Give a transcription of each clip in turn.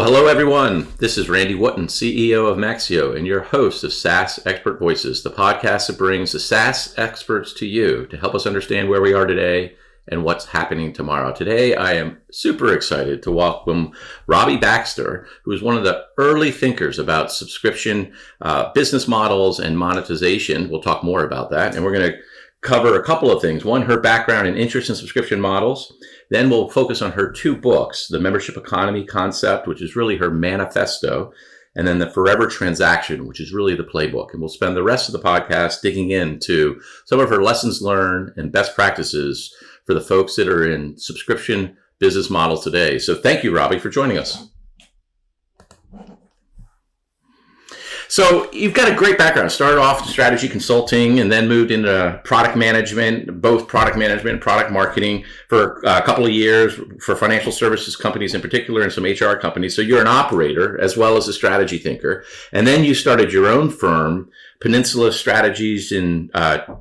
Well, hello, everyone. This is Randy Wotton, CEO of Maxio, and your host of SaaS Expert Voices, the podcast that brings the SaaS experts to you to help us understand where we are today and what's happening tomorrow. Today, I am super excited to welcome Robbie Baxter, who is one of the early thinkers about subscription business models and monetization. We'll talk more about that, and we're going to cover a couple of things. One, her background and interest in subscription models. Then we'll focus on her two books, The Membership Economy Concept, which is really her manifesto, and then The Forever Transaction, which is really the playbook. And we'll spend the rest of the podcast digging into some of her lessons learned and best practices for the folks that are in subscription business models today. So thank you, Robbie, for joining us. So you've got a great background. Started off strategy consulting and then moved into product management, both product management and product marketing for a couple of years for financial services companies in particular and some HR companies. So you're an operator as well as a strategy thinker. And then you started your own firm, Peninsula Strategies, in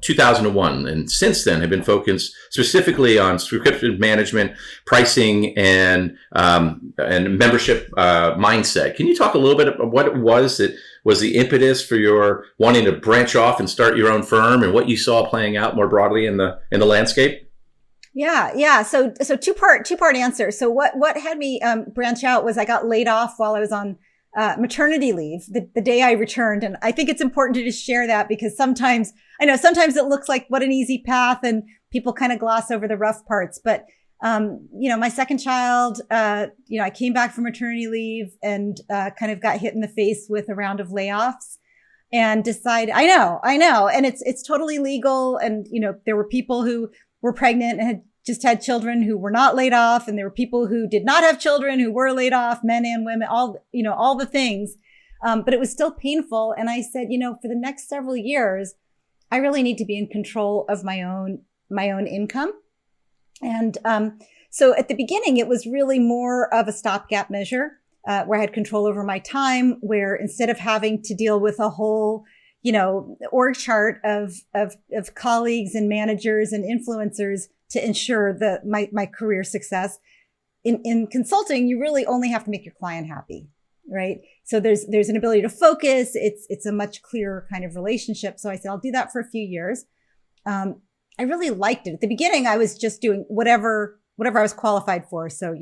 2001. And since then have been focused specifically on subscription management, pricing, and membership mindset. Can you talk a little bit about what it was that was the impetus for your wanting to branch off and start your own firm, and what you saw playing out more broadly in the landscape? Yeah. So two-part answer. So what had me branch out was I got laid off while I was on maternity leave the day I returned. And I think it's important to just share that because sometimes it looks like what an easy path and people kind of gloss over the rough parts. But my second child, I came back from maternity leave and kind of got hit in the face with a round of layoffs and decided, I know. And it's totally legal. And, there were people who were pregnant and had just had children who were not laid off. And there were people who did not have children who were laid off, men and women, all the things. But it was still painful. And I said, for the next several years, I really need to be in control of my own income. And so at the beginning, it was really more of a stopgap measure where I had control over my time, where instead of having to deal with a whole, org chart of colleagues and managers and influencers to ensure my career success, in consulting, you really only have to make your client happy, right? So there's an ability to focus. It's a much clearer kind of relationship. So I said, I'll do that for a few years. I really liked it. At the beginning, I was just doing whatever I was qualified for. So,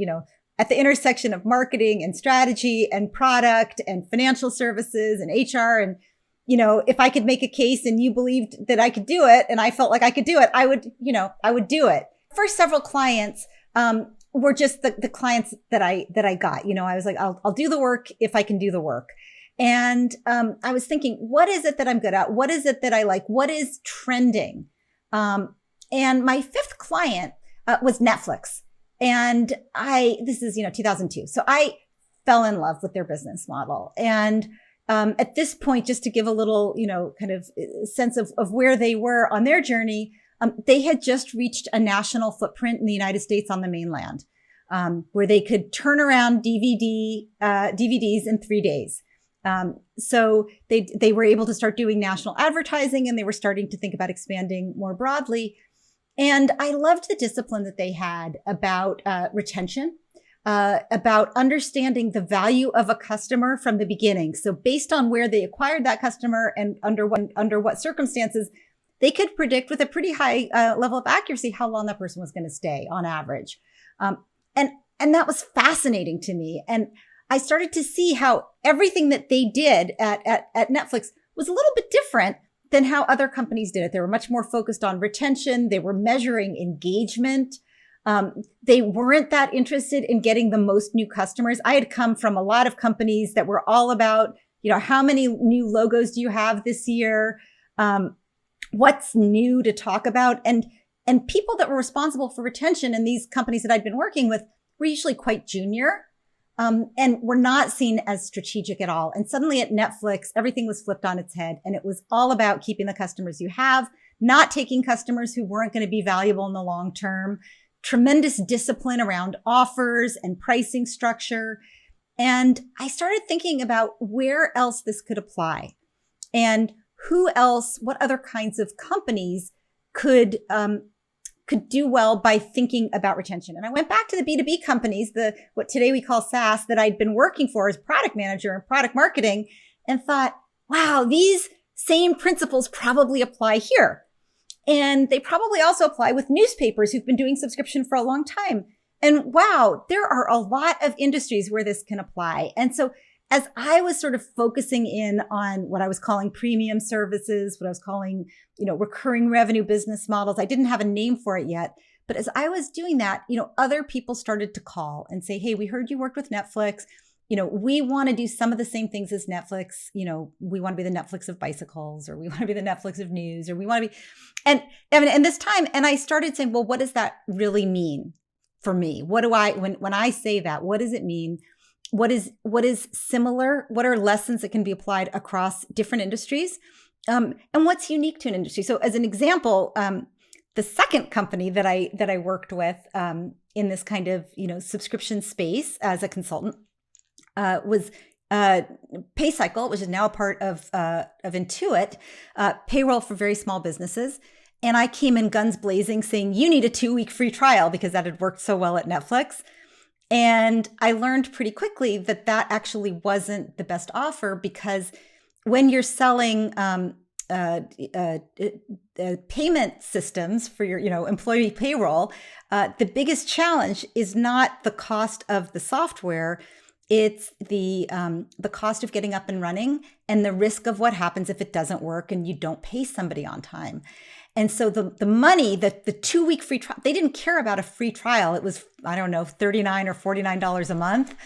at the intersection of marketing and strategy and product and financial services and HR. And, if I could make a case and you believed that I could do it and I felt like I could do it, I would do it. First several clients, were just the clients that I got. I was like, I'll do the work if I can do the work. And, I was thinking, what is it that I'm good at? What is it that I like? What is trending? And my fifth client, was Netflix. And this is, 2002. So I fell in love with their business model. And, at this point, just to give a little, kind of sense of where they were on their journey, they had just reached a national footprint in the United States on the mainland, where they could turn around DVDs in 3 days. So they were able to start doing national advertising, and they were starting to think about expanding more broadly. And I loved the discipline that they had about retention, about understanding the value of a customer from the beginning. So based on where they acquired that customer and under what circumstances, they could predict with a pretty high level of accuracy how long that person was going to stay on average. And that was fascinating to me. And I started to see how everything that they did at Netflix was a little bit different than how other companies did it. They were much more focused on retention. They were measuring engagement. They weren't that interested in getting the most new customers. I had come from a lot of companies that were all about, how many new logos do you have this year? What's new to talk about? And people that were responsible for retention in these companies that I'd been working with were usually quite junior. And were not seen as strategic at all. And suddenly at Netflix, everything was flipped on its head. And it was all about keeping the customers you have, not taking customers who weren't going to be valuable in the long term, tremendous discipline around offers and pricing structure. And I started thinking about where else this could apply and who else, what other kinds of companies could could do well by thinking about retention. And I went back to the B2B companies, what today we call SaaS, that I'd been working for as product manager and product marketing, and thought, wow, these same principles probably apply here. And they probably also apply with newspapers who've been doing subscription for a long time. And wow, there are a lot of industries where this can apply. And so as I was sort of focusing in on what I was calling premium services, what I was calling, recurring revenue business models, I didn't have a name for it yet. But as I was doing that, other people started to call and say, hey, we heard you worked with Netflix. We want to do some of the same things as Netflix. We want to be the Netflix of bicycles, or we want to be the Netflix of news, or we want to be, and this time, and I started saying, well, what does that really mean for me? What do when I say that, what does it mean? What is similar? What are lessons that can be applied across different industries? And what's unique to an industry? So as an example, the second company that I worked with in this kind of, subscription space as a consultant, was PayCycle, which is now a part of Intuit, payroll for very small businesses. And I came in guns blazing saying, you need a 2-week free trial because that had worked so well at Netflix. And I learned pretty quickly that actually wasn't the best offer, because when you're selling payment systems for your, employee payroll, the biggest challenge is not the cost of the software. It's the cost of getting up and running and the risk of what happens if it doesn't work and you don't pay somebody on time. And so the money, the 2-week free trial, they didn't care about a free trial. It was, I don't know, $39 or $49 a month.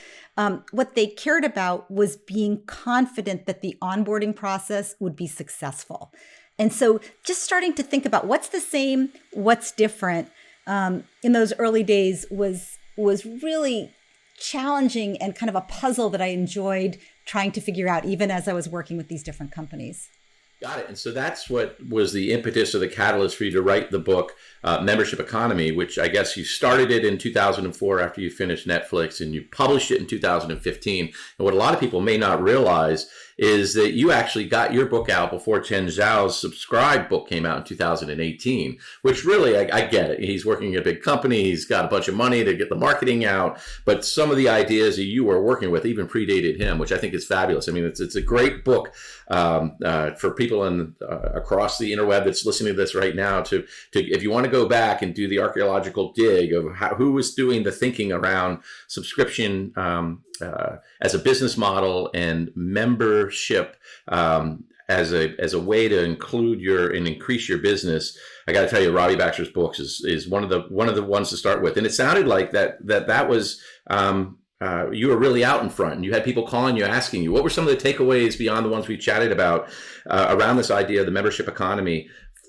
What they cared about was being confident that the onboarding process would be successful. And so just starting to think about what's the same, what's different in those early days was really challenging and kind of a puzzle that I enjoyed trying to figure out, even as I was working with these different companies. Got it. And so that's what was the impetus or the catalyst for you to write the book, Membership Economy, which I guess you started it in 2004 after you finished Netflix, and you published it in 2015. And what a lot of people may not realize is that you actually got your book out before Chen Zhao's Subscribe book came out in 2018, which really, I get it. He's working at a big company. He's got a bunch of money to get the marketing out. But some of the ideas that you were working with even predated him, which I think is fabulous. I mean, it's a great book for people across the interweb that's listening to this right now to if you want to go back and do the archaeological dig of who was doing the thinking around subscription as a business model and membership as a way to include and increase your business. I got to tell you, Robbie Baxter's books is one of the ones to start with, and it sounded like that was. You were really out in front, and you had people calling you, asking you, what were some of the takeaways beyond the ones we chatted about around this idea of the membership economy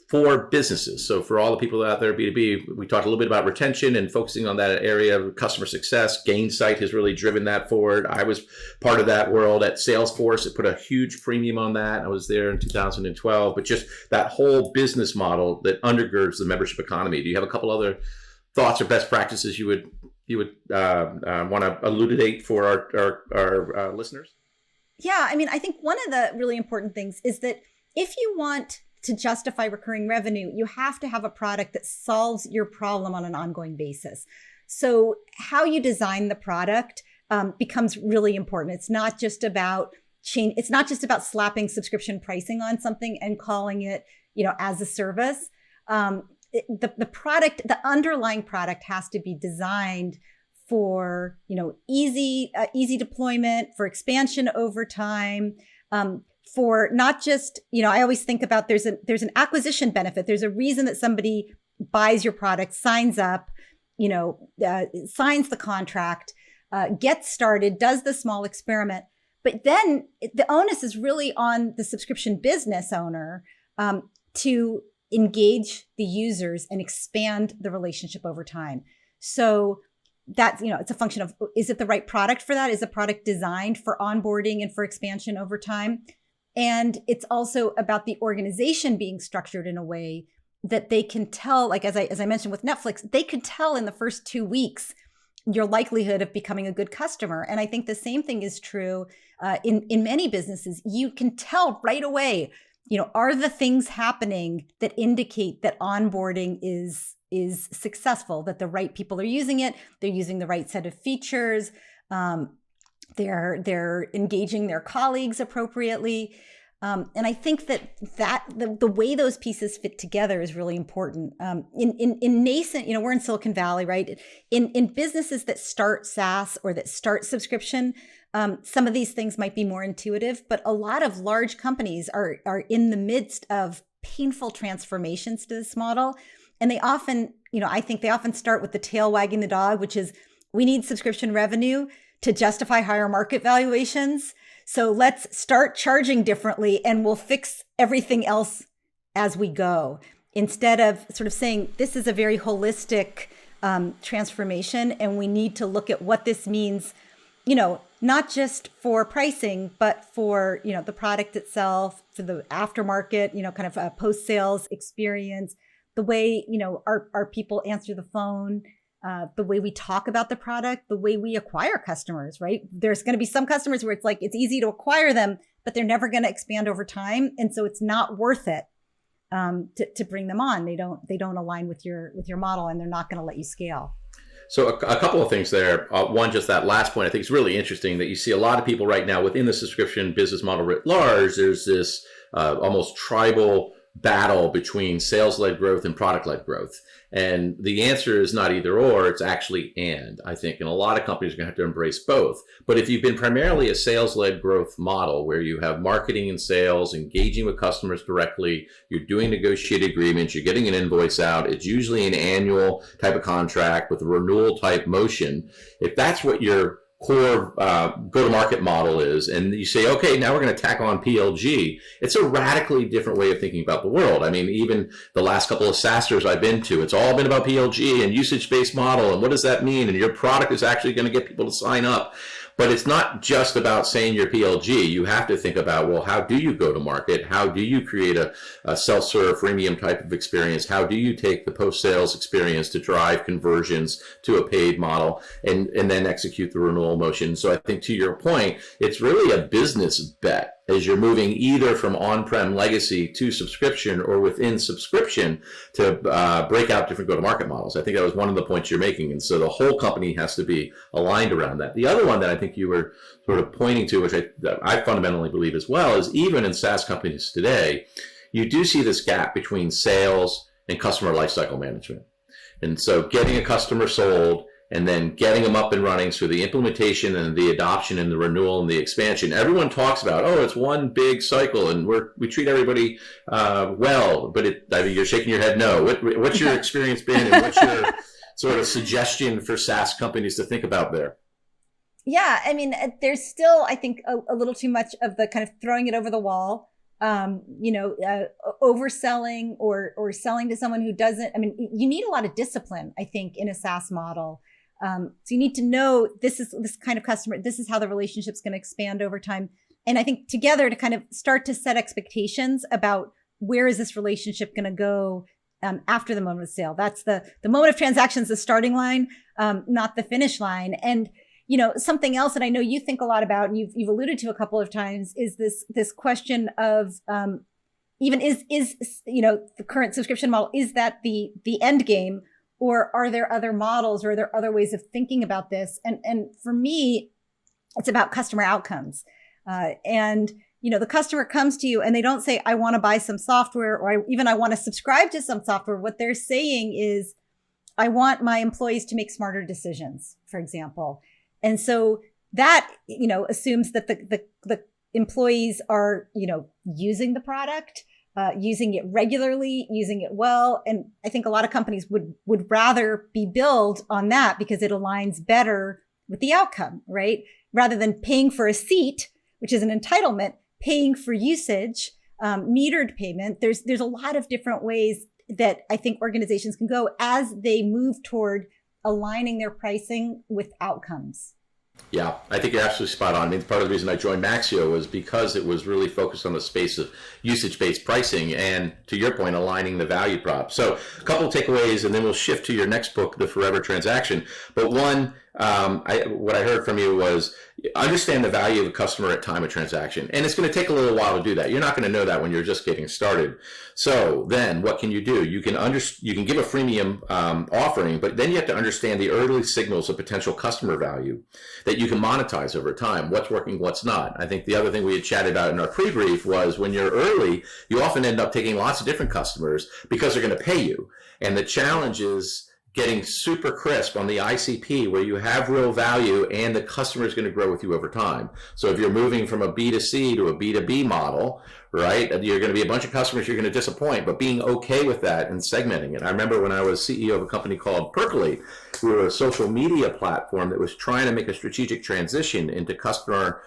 for businesses? So for all the people out there, B2B, we talked a little bit about retention and focusing on that area of customer success. Gainsight has really driven that forward. I was part of that world at Salesforce. It put a huge premium on that. I was there in 2012, but just that whole business model that undergirds the membership economy. Do you have a couple other thoughts or best practices you would want to elucidate for our listeners? Yeah, I mean, I think one of the really important things is that if you want to justify recurring revenue, you have to have a product that solves your problem on an ongoing basis. So how you design the product becomes really important. It's not just about slapping subscription pricing on something and calling it, as a service. The underlying product has to be designed for, easy deployment, for expansion over time, for not just, I always think about there's an acquisition benefit. There's a reason that somebody buys your product, signs up, signs the contract, gets started, does the small experiment. But then the onus is really on the subscription business owner to engage the users and expand the relationship over time. So that's, it's a function of, is it the right product for that? Is the product designed for onboarding and for expansion over time? And it's also about the organization being structured in a way that they can tell, like as I mentioned with Netflix, they could tell in the first 2 weeks your likelihood of becoming a good customer. And I think the same thing is true in many businesses. You can tell right away are the things happening that indicate that onboarding is successful, that the right people are using it, they're using the right set of features, they're engaging their colleagues appropriately. And I think that the way those pieces fit together is really important. In nascent, we're in Silicon Valley, right? In businesses that start SaaS or that start subscription, some of these things might be more intuitive, but a lot of large companies are in the midst of painful transformations to this model. And they often, I think they often start with the tail wagging the dog, which is we need subscription revenue to justify higher market valuations. So let's start charging differently and we'll fix everything else as we go, instead of sort of saying this is a very holistic transformation and we need to look at what this means, not just for pricing, but for, the product itself, for the aftermarket, kind of a post-sales experience, the way, our people answer the phone, the way we talk about the product, the way we acquire customers, right? There's going to be some customers where it's like, it's easy to acquire them, but they're never going to expand over time. And so it's not worth it to bring them on. They don't align with your model and they're not going to let you scale. So a couple of things there. One, just that last point, I think it's really interesting that you see a lot of people right now within the subscription business model writ large. There's this almost tribal battle between sales-led growth and product-led growth. And the answer is not either or, it's actually and, I think. And a lot of companies are going to have to embrace both. But if you've been primarily a sales-led growth model where you have marketing and sales, engaging with customers directly, you're doing negotiated agreements, you're getting an invoice out, it's usually an annual type of contract with a renewal type motion. If that's what your core go-to-market model is, and you say, okay, now we're going to tack on PLG, it's a radically different way of thinking about the world. I mean, even the last couple of SaaSers I've been to, it's all been about PLG and usage-based model, and what does that mean? And your product is actually going to get people to sign up. But it's not just about saying your PLG. You have to think about, well, how do you go to market? How do you create a self-serve freemium type of experience? How do you take the post-sales experience to drive conversions to a paid model and then execute the renewal motion? So I think to your point, it's really a business bet as you're moving either from on-prem legacy to subscription or within subscription to break out different go-to-market models. I think that was one of the points you're making. And so the whole company has to be aligned around that. The other one that I think you were sort of pointing to, which I fundamentally believe as well, is even in SaaS companies today, you do see this gap between sales and customer lifecycle management. And so getting a customer sold and then getting them up and running through the implementation and the adoption and the renewal and the expansion. Everyone talks about, oh, it's one big cycle and we treat everybody well, but you're shaking your head no. What's your experience been, and what's your sort of suggestion for SaaS companies to think about there? Yeah, I mean, there's still, I think, a little too much of the kind of throwing it over the wall, overselling or selling to someone who doesn't. I mean, you need a lot of discipline, I think, in a SaaS model. So you need to know this is this kind of customer, this is how the relationship's going to expand over time. And I think together to kind of start to set expectations about where is this relationship going to go after the moment of sale. That's the moment of transactions, the starting line, not the finish line. And, something else that I know you think a lot about, and you've alluded to a couple of times, is this question of even is the current subscription model, is that the end game? Or are there other models, or are there other ways of thinking about this? And for me, it's about customer outcomes. The customer comes to you and they don't say, I want to buy some software, or I want to subscribe to some software. What they're saying is, I want my employees to make smarter decisions, for example. And so that, assumes that the employees are, using the product, using it regularly, using it well. And I think a lot of companies would rather be billed on that because it aligns better with the outcome, right? Rather than paying for a seat, which is an entitlement, paying for usage, metered payment. There's a lot of different ways that I think organizations can go as they move toward aligning their pricing with outcomes. Yeah, I think you're absolutely spot on. I mean, part of the reason I joined Maxio was because it was really focused on the space of usage-based pricing and, to your point, aligning the value prop. So a couple of takeaways, and then we'll shift to your next book, The Forever Transaction. But one, what I heard from you was understand the value of a customer at time of transaction. And it's going to take a little while to do that. You're not going to know that when you're just getting started. So then what can you do? You can give a freemium offering, but then you have to understand the early signals of potential customer value that you can monetize over time. What's working, what's not. I think the other thing we had chatted about in our pre-brief was when you're early, you often end up taking lots of different customers because they're going to pay you. And the challenge is getting super crisp on the ICP where you have real value and the customer is going to grow with you over time. So if you're moving from a B2C to a B2B model, right, you're going to be a bunch of customers you're going to disappoint, but being okay with that and segmenting it. I remember when I was CEO of a company called Percolate, we were a social media platform that was trying to make a strategic transition into customer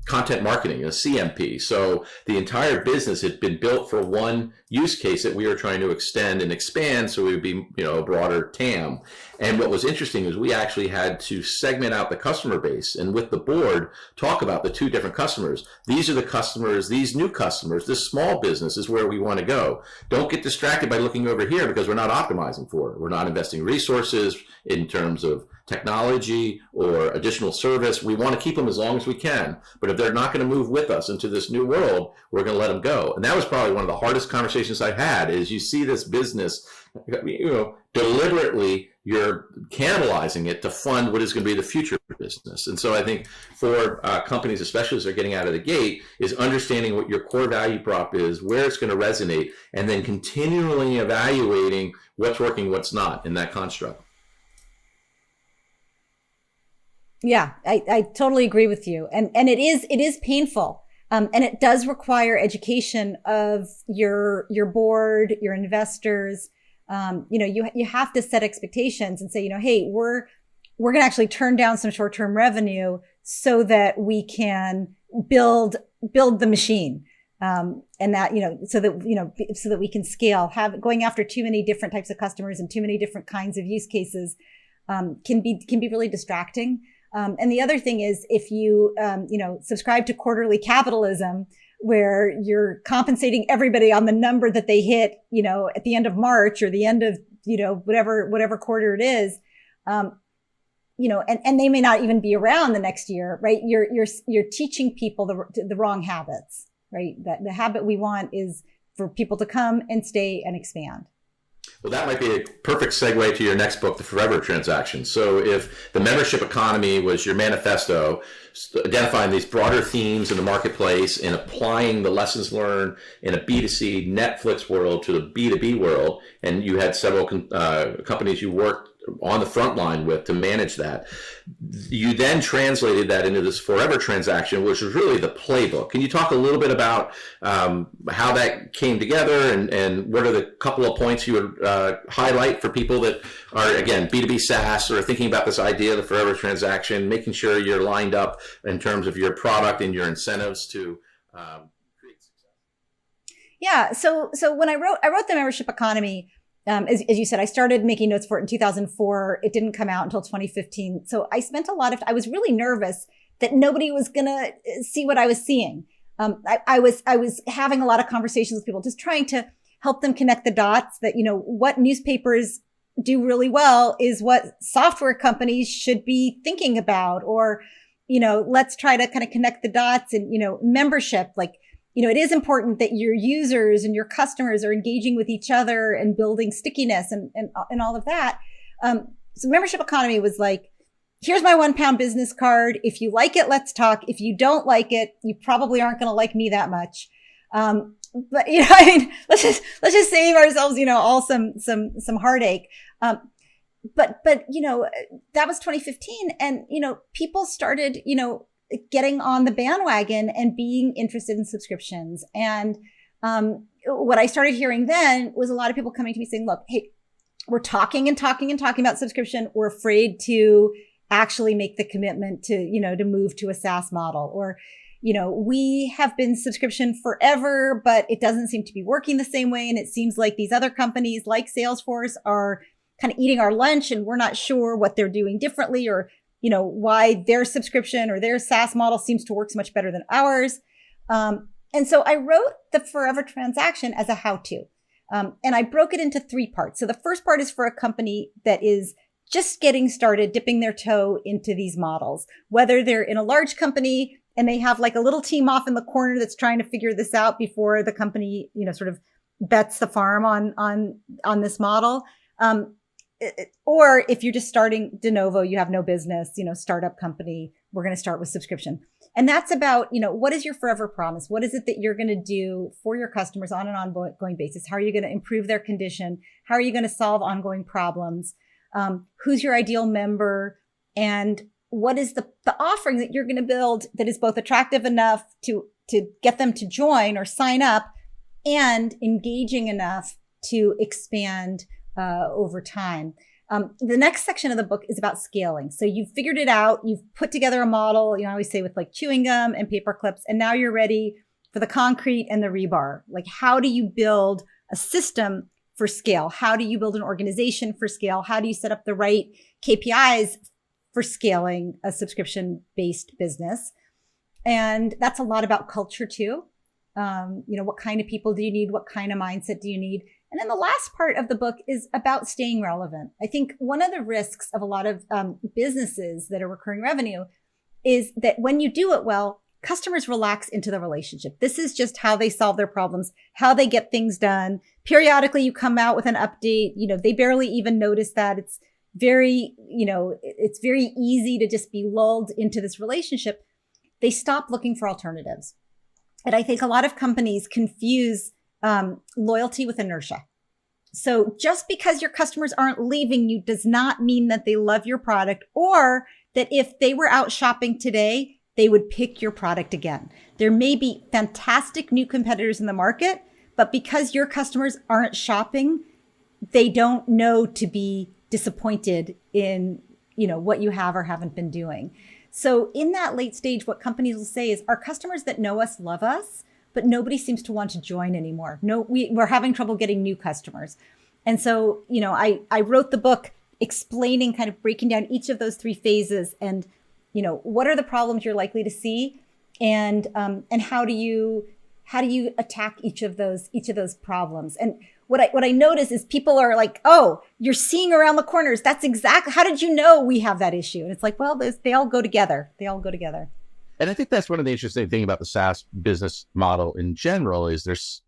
content marketing, a CMP. So the entire business had been built for one use case that we were trying to extend and expand so we would be, a broader TAM. And what was interesting is we actually had to segment out the customer base and with the board talk about the two different customers. These are the customers, these new customers, this small business is where we want to go. Don't get distracted by looking over here because we're not optimizing for it. We're not investing resources in terms of technology or additional service. We want to keep them as long as we can. But if they're not going to move with us into this new world, we're going to let them go. And that was probably one of the hardest conversations I had is you see this business, deliberately you're cannibalizing it to fund what is going to be the future business. And so I think for companies, especially as they're getting out of the gate, is understanding what your core value prop is, where it's going to resonate, and then continually evaluating what's working, what's not in that construct. Yeah, I totally agree with you. And it is painful. And it does require education of your board, your investors. You have to set expectations and say, hey, we're going to actually turn down some short-term revenue so that we can build the machine. And that, so that we can scale. Going after too many different types of customers and too many different kinds of use cases can be really distracting. And the other thing is if you, subscribe to quarterly capitalism, where you're compensating everybody on the number that they hit, at the end of March or the end of, whatever quarter it is, and they may not even be around the next year, right? You're teaching people the wrong habits, right? That the habit we want is for people to come and stay and expand. Well, that might be a perfect segue to your next book, The Forever Transaction. So if the membership economy was your manifesto, identifying these broader themes in the marketplace and applying the lessons learned in a B2C Netflix world to the B2B world, and you had several companies you worked on the front line with to manage that, you then translated that into this Forever Transaction, which was really the playbook. Can you talk a little bit about how that came together and what are the couple of points you would highlight for people that are, again, B2B SaaS or thinking about this idea of the Forever Transaction, making sure you're lined up in terms of your product and your incentives to create success? Yeah. So when I wrote the membership economy, as you said, I started making notes for it in 2004. It didn't come out until 2015. So I spent I was really nervous that nobody was going to see what I was seeing. I was having a lot of conversations with people, just trying to help them connect the dots that, what newspapers do really well is what software companies should be thinking about, or, let's try to kind of connect the dots and, membership, like, it is important that your users and your customers are engaging with each other and building stickiness and all of that. So membership economy was like, here's my £1 business card. If you like it, let's talk. If you don't like it, you probably aren't going to like me that much. But let's just save ourselves, all some heartache. But that was 2015, and people started, getting on the bandwagon and being interested in subscriptions. And what I started hearing then was a lot of people coming to me saying, look, hey, we're talking about subscription. We're afraid to actually make the commitment to move to a SaaS model, or, we have been subscription forever, but it doesn't seem to be working the same way. And it seems like these other companies like Salesforce are kind of eating our lunch, and we're not sure what they're doing differently, or why their subscription or their SaaS model seems to work so much better than ours. And so I wrote the Forever Transaction as a how-to. And I broke it into 3 parts. So the first part is for a company that is just getting started, dipping their toe into these models, whether they're in a large company and they have like a little team off in the corner that's trying to figure this out before the company, sort of bets the farm on this model. Or if you're just starting de novo, you have no business, startup company, we're going to start with subscription. And that's about, what is your forever promise? What is it that you're going to do for your customers on an ongoing basis? How are you going to improve their condition? How are you going to solve ongoing problems? Who's your ideal member? And what is the offering that you're going to build that is both attractive enough to get them to join or sign up and engaging enough to expand over time. The next section of the book is about scaling. So you've figured it out. You've put together a model, I always say with like chewing gum and paper clips, and now you're ready for the concrete and the rebar. Like, how do you build a system for scale? How do you build an organization for scale? How do you set up the right KPIs for scaling a subscription-based business? And that's a lot about culture too. What kind of people do you need? What kind of mindset do you need? And then the last part of the book is about staying relevant. I think one of the risks of a lot of businesses that are recurring revenue is that when you do it well, customers relax into the relationship. This is just how they solve their problems, how they get things done. Periodically, you come out with an update. They barely even notice that. It's very easy to just be lulled into this relationship. They stop looking for alternatives. And I think a lot of companies confuse loyalty with inertia. So just because your customers aren't leaving you does not mean that they love your product, or that if they were out shopping today, they would pick your product again. There may be fantastic new competitors in the market, but because your customers aren't shopping, they don't know to be disappointed in, what you have or haven't been doing. So in that late stage, what companies will say is our customers that know us love us, but nobody seems to want to join anymore. No, we're having trouble getting new customers. And so, I wrote the book explaining, kind of breaking down each of those three phases and, what are the problems you're likely to see, and how do you attack each of those problems? And what I notice is people are like, oh, you're seeing around the corners. That's exactly, how did you know we have that issue? And it's like, well, they all go together. And I think that's one of the interesting things about the SaaS business model in general is there's,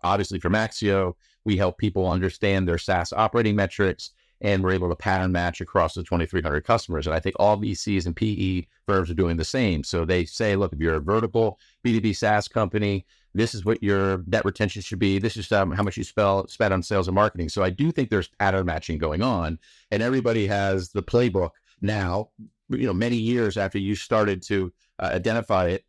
obviously for Maxio, we help people understand their SaaS operating metrics, and we're able to pattern match across the 2,300 customers. And I think all VCs and PE firms are doing the same. So they say, look, if you're a vertical B2B SaaS company, this is what your net retention should be. This is how much you spend on sales and marketing. So I do think there's pattern matching going on, and everybody has the playbook now, many years after you started to identify it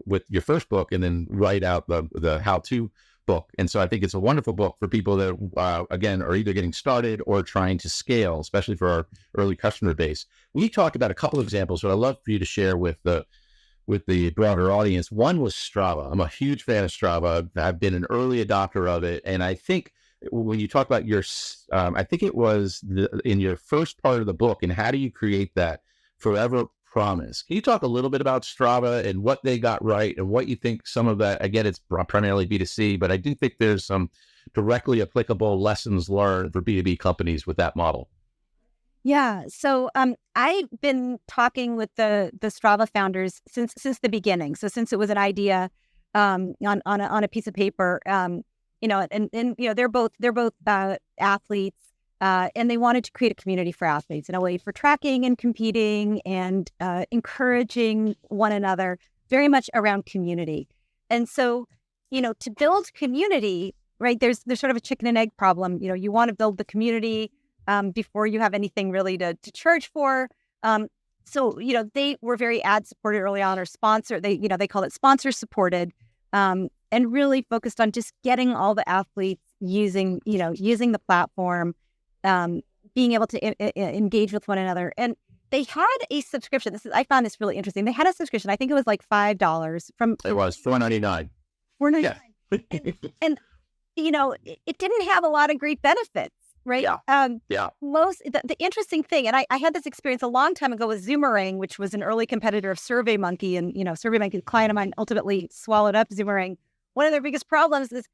with your first book and then write out the how-to book. And so I think it's a wonderful book for people that, again, are either getting started or trying to scale, especially for our early customer base. We talked about a couple of examples, but I'd love for you to share with the broader audience. One was Strava. I'm a huge fan of Strava. I've been an early adopter of it. And I think when you talk about I think it was in your first part of the book, and how do you create that forever promise? Can you talk a little bit about Strava and what they got right and what you think some of that, again, it's primarily B2C, but I do think there's some directly applicable lessons learned for B2B companies with that model. Yeah. So I've been talking with the Strava founders since the beginning. So since it was an idea on a piece of paper, and they're both athletes, and they wanted to create a community for athletes and a way for tracking and competing and encouraging one another, very much around community. And so, to build community, right, there's sort of a chicken and egg problem. You want to build the community before you have anything really to charge for. So, they were very ad supported early on, or sponsor. They call it sponsor supported, and really focused on just getting all the athletes using the platform, being able to engage with one another. And they had a subscription. I found this really interesting. They had a subscription. I think it was like $5 It was $4.99. $4.99. Yeah. and it didn't have a lot of great benefits, right? Yeah. The interesting thing, and I had this experience a long time ago with Zoomerang, which was an early competitor of SurveyMonkey, and SurveyMonkey, a client of mine, ultimately swallowed up Zoomerang. One of their biggest problems is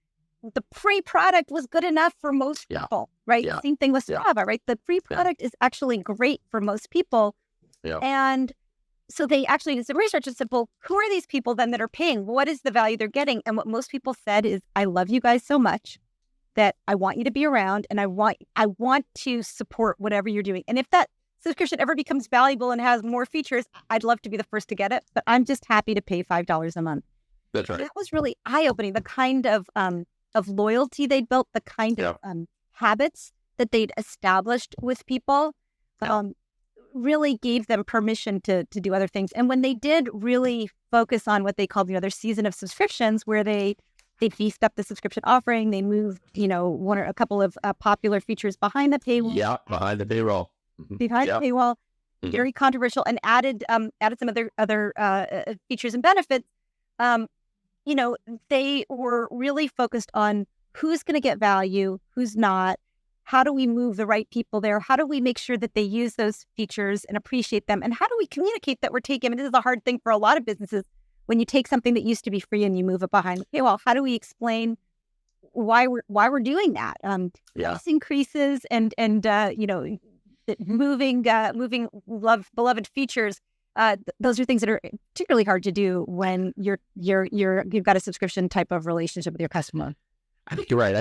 the free product was good enough for most people, right? Yeah. Same thing with Strava, right? The free product is actually great for most people. Yeah. And so they actually did some research and said, well, who are these people then that are paying? What is the value they're getting? And what most people said is, I love you guys so much that I want you to be around, and I want to support whatever you're doing. And if that subscription ever becomes valuable and has more features, I'd love to be the first to get it, but I'm just happy to pay $5 a month. That's right. That was really eye-opening, the kind of loyalty they'd built, the kind of habits that they'd established with people. Really gave them permission to do other things. And when they did really focus on what they called, their season of subscriptions, where they beefed up the subscription offering, they moved, one or a couple of popular features behind the paywall. Yeah, behind the paywall. Behind the paywall, very controversial, and added some other features and benefits. They were really focused on who's going to get value, who's not. How do we move the right people there? How do we make sure that they use those features and appreciate them? And how do we communicate that we're taking, and this is a hard thing for a lot of businesses, when you take something that used to be free and you move it behind the paywall, how do we explain why we're doing that? Price increases and moving beloved features. Those are things that are particularly hard to do when you've got a subscription type of relationship with your customer. I think you're right.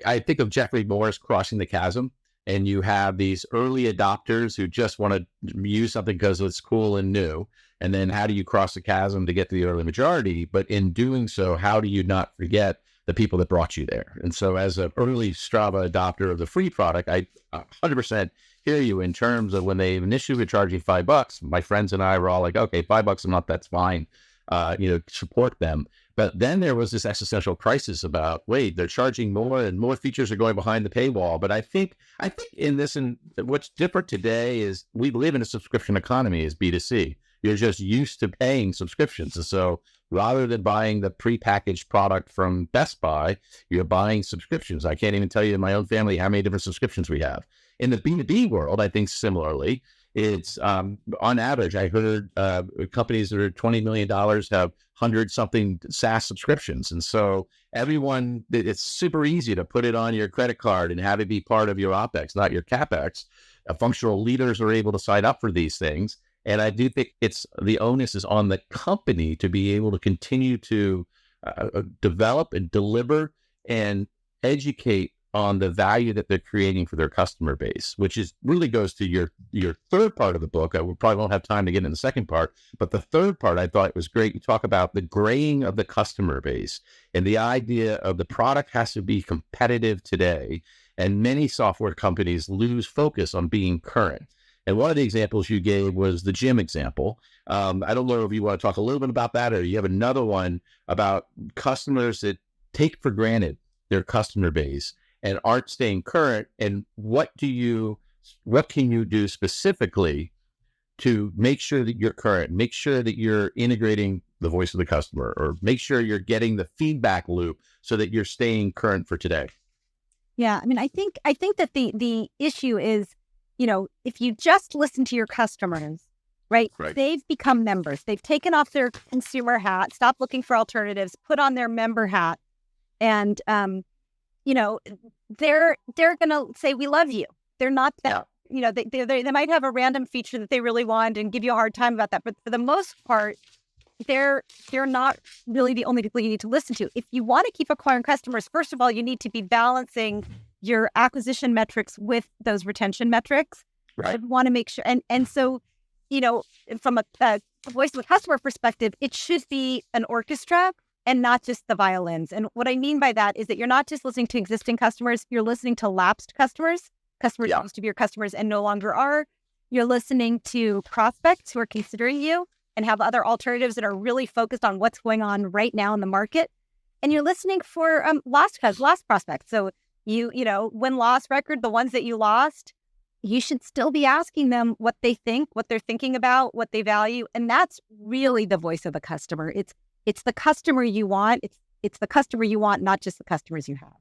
I think of Jeffrey Moore's Crossing the Chasm, and you have these early adopters who just want to use something because it's cool and new. And then how do you cross the chasm to get to the early majority? But in doing so, how do you not forget the people that brought you there? And so as an early Strava adopter of the free product, I 100% hear you in terms of when they initially were charging $5, my friends and I were all like, okay, $5 a month, that's fine. Support them. But then there was this existential crisis about, wait, they're charging more and more features are going behind the paywall. But I think in this, and what's different today is we live in a subscription economy as B2C. You're just used to paying subscriptions. And so rather than buying the prepackaged product from Best Buy, you're buying subscriptions. I can't even tell you in my own family how many different subscriptions we have. In the B2B world, I think similarly, it's on average, I heard companies that are $20 million have 100-something SaaS subscriptions. And so it's super easy to put it on your credit card and have it be part of your OpEx, not your CapEx. Functional leaders are able to sign up for these things. And I do think the onus is on the company to be able to continue to develop and deliver and educate on the value that they're creating for their customer base, which really goes to your third part of the book. We probably won't have time to get in the second part, but the third part I thought was great. You talk about the graying of the customer base and the idea of the product has to be competitive today. And many software companies lose focus on being current. And one of the examples you gave was the gym example. I don't know if you want to talk a little bit about that, or you have another one about customers that take for granted their customer base and aren't staying current. And what can you do specifically to make sure that you're current, make sure that you're integrating the voice of the customer, or make sure you're getting the feedback loop so that you're staying current for today? Yeah, I mean, I think that the issue is, if you just listen to your customers, right? They've become members. They've taken off their consumer hat, stopped looking for alternatives, put on their member hat, and they're going to say, we love you. They're not that, they might have a random feature that they really want and give you a hard time about that. But for the most part, they're not really the only people you need to listen to. If you want to keep acquiring customers, first of all, you need to be balancing your acquisition metrics with those retention metrics. Right. You want to make sure. And so, from a voice of a customer perspective, it should be an orchestra and not just the violins. And what I mean by that is that you're not just listening to existing customers, you're listening to lapsed customers who used to be your customers and no longer are. You're listening to prospects who are considering you and have other alternatives that are really focused on what's going on right now in the market. And you're listening for lost prospects. So win-loss record, the ones that you lost, you should still be asking them what they think, what they're thinking about, what they value. And that's really the voice of the customer. It's the customer you want. It's the customer you want, not just the customers you have.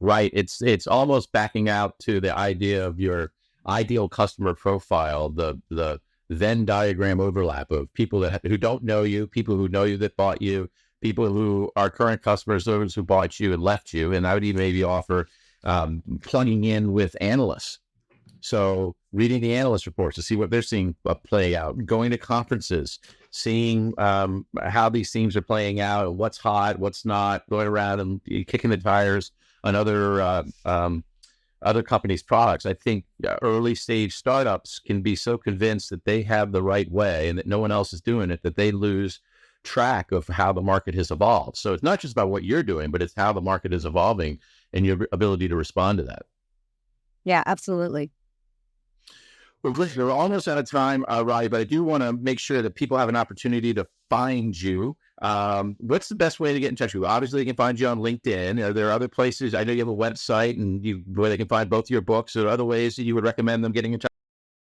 Right. It's almost backing out to the idea of your ideal customer profile, the Venn diagram overlap of people who don't know you, people who know you that bought you, people who are current customers, those who bought you and left you. And I would even maybe offer plugging in with analysts. So reading the analyst reports to see what they're seeing play out, going to conferences, seeing how these themes are playing out, what's hot, what's not, going around and kicking the tires on other companies' products. I think early stage startups can be so convinced that they have the right way and that no one else is doing it, that they lose track of how the market has evolved. So it's not just about what you're doing, but it's how the market is evolving and your ability to respond to that. Yeah, absolutely. Well, listen, we're almost out of time, Robbie, but I do want to make sure that people have an opportunity to find you. What's the best way to get in touch with you? Obviously, they can find you on LinkedIn. Are there other places? I know you have a website and where they can find both your books. Or other ways that you would recommend them getting in touch?